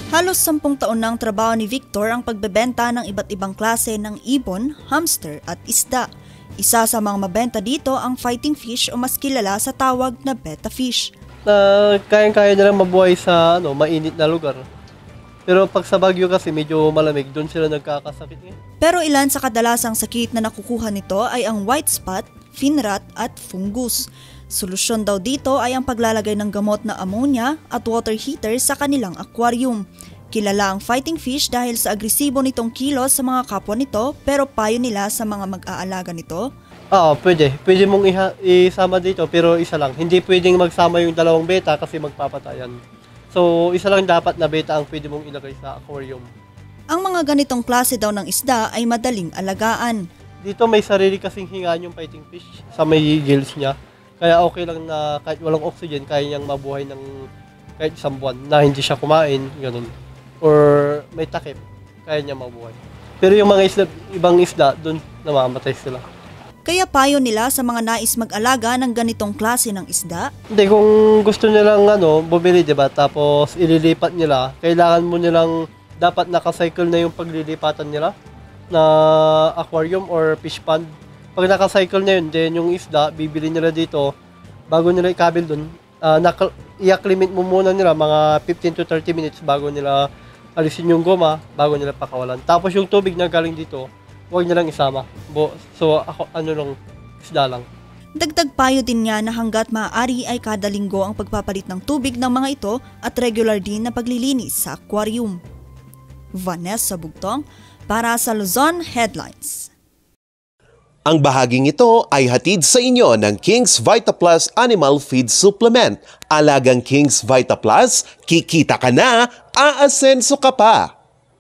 Halos 10 taon na ang trabaho ni Victor ang pagbebenta ng iba't ibang klase ng ibon, hamster at isda. Isa sa mga mabenta dito ang fighting fish o mas kilala sa tawag na betta fish. Kayang-kaya nilang mabuhay sa mainit na lugar. Pero pag sa Baguio kasi medyo malamig, doon sila nagkakasakit. Pero ilan sa kadalasang sakit na nakukuha nito ay ang white spot, fin rot at fungus. Solusyon daw dito ay ang paglalagay ng gamot na ammonia at water heater sa kanilang aquarium. Kilala ang fighting fish dahil sa agresibo nitong kilos sa mga kapwa nito, pero payo nila sa mga mag-aalaga nito. Oo, pwede. Pwede mong isama dito pero isa lang. Hindi pwedeng magsama yung dalawang beta kasi magpapatayan. So, isa lang dapat na beta ang pwede mong ilagay sa aquarium. Ang mga ganitong klase daw ng isda ay madaling alagaan. Dito may sarili kasing hingaan yung fighting fish sa may gills niya. Kaya okay lang na kahit walang oxygen, kaya niyang mabuhay ng kahit isang buwan na hindi siya kumain, ganun. Or may takip, kaya niya mabuhay. Pero yung mga ibang isda, doon namamatay sila. Kaya payo nila sa mga nais mag-alaga ng ganitong klase ng isda? Hindi, kung gusto nilang bumili, diba? Tapos ililipat nila, kailangan mo nilang dapat nakacycle na yung paglilipatan nila na aquarium or fish pond. Pag naka-cycle na yun, then yung isda, bibili nila dito, bago nila ikabil dun, i-acclimate mo muna nila mga 15 to 30 minutes bago nila alisin yung goma, bago nila pakawalan. Tapos yung tubig na galing dito, huwag nilang isama. So, isda lang. Dagdag payo din niya na hanggat maaari ay kada linggo ang pagpapalit ng tubig ng mga ito at regular din na paglilinis sa aquarium. Vanessa Bugtong, para sa Luzon Headlines. Ang bahaging ito ay hatid sa inyo ng King's Vita Plus Animal Feed Supplement. Alagang King's Vita Plus, kikita ka na, aasenso ka pa.